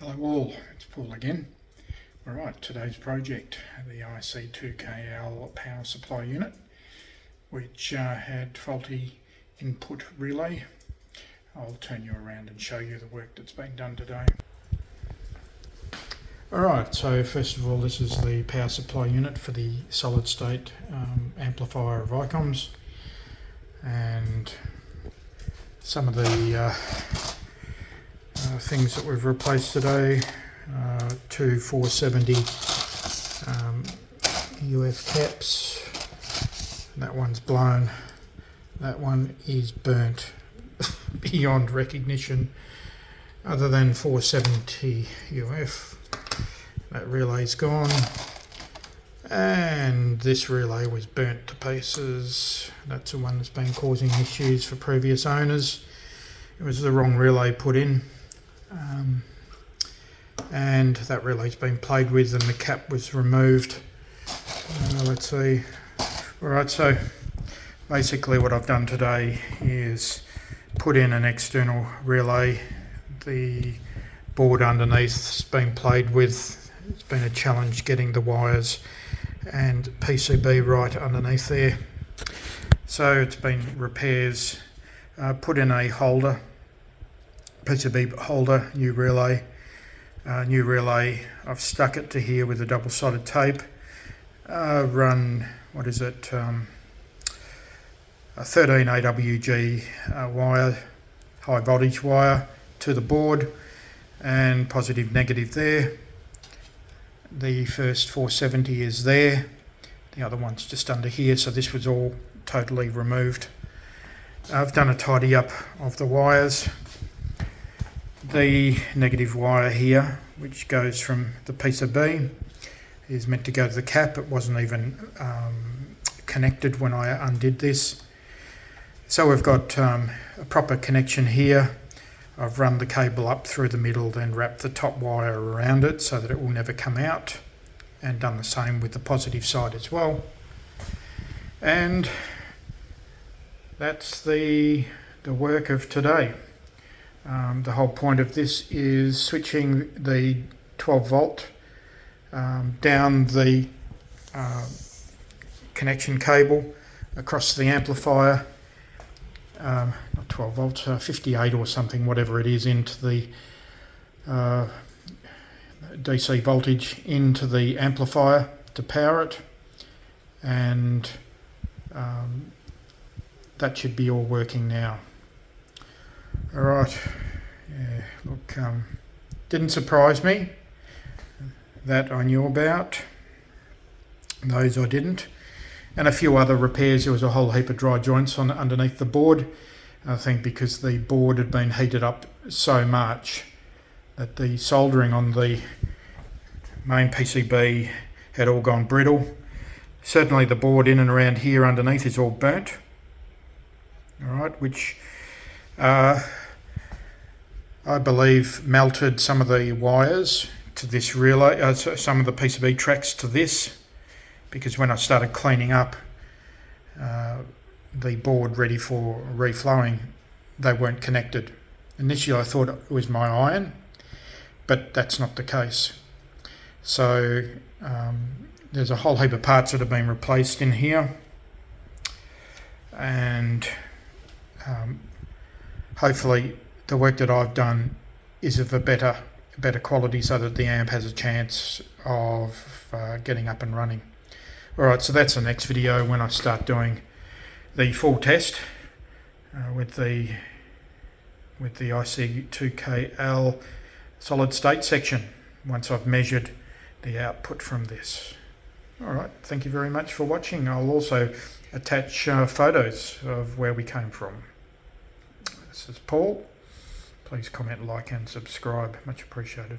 Hello all, it's Paul again. Alright, today's project, the IC-2KL power supply unit, which had faulty input relay. I'll turn you around and show you the work that's been done today. Alright, so first of all, this is the power supply unit for the solid state amplifier of Icoms, and some of the things that we've replaced today. Two 470 UF caps. That one's blown. That one is burnt beyond recognition. Other than 470 UF, that relay's gone. And this relay was burnt to pieces. That's the one that's been causing issues for previous owners. It was the wrong relay put in. And that relay's been played with and the cap was removed. Let's see. Alright, so basically what I've done today is put in an external relay. The board underneath's been played with. It's been a challenge getting the wires and PCB right underneath there. So it's been repairs, put in a holder, PCB holder, new relay. I've stuck it to here with a double-sided tape. Run, what is it, a 13 AWG wire, high voltage wire to the board, and positive negative there. The first 470 is there, the other one's just under here, so this was all totally removed. I've done a tidy up of the wires. The negative wire here, which goes from the PCB, is meant to go to the cap. It wasn't even connected when I undid this. So we've got a proper connection here. I've run the cable up through the middle, then wrapped the top wire around it so that it will never come out, and done the same with the positive side as well. And that's the work of today. The whole point of this is switching the 12 volt down the connection cable across the amplifier, not 12 volts, 58 or something, whatever it is, into the DC voltage into the amplifier to power it, and that should be all working now. Alright, yeah, look, didn't surprise me. That I knew about. Those I didn't. And a few other repairs. There was a whole heap of dry joints on underneath the board. I think because the board had been heated up so much that the soldering on the main PCB had all gone brittle. Certainly the board in and around here underneath is all burnt. Alright, which I believe melted some of the wires to this relay, some of the PCB tracks to this, because when I started cleaning up the board ready for reflowing, they weren't connected. Initially I thought it was my iron, but that's not the case. So there's a whole heap of parts that have been replaced in here, and hopefully the work that I've done is of a better quality, so that the amp has a chance of getting up and running. Alright, so that's the next video when I start doing the full test with the IC-2KL solid state section, once I've measured the output from this. Alright, thank you very much for watching. I'll also attach photos of where we came from. This is Paul. Please comment, like and subscribe. Much appreciated.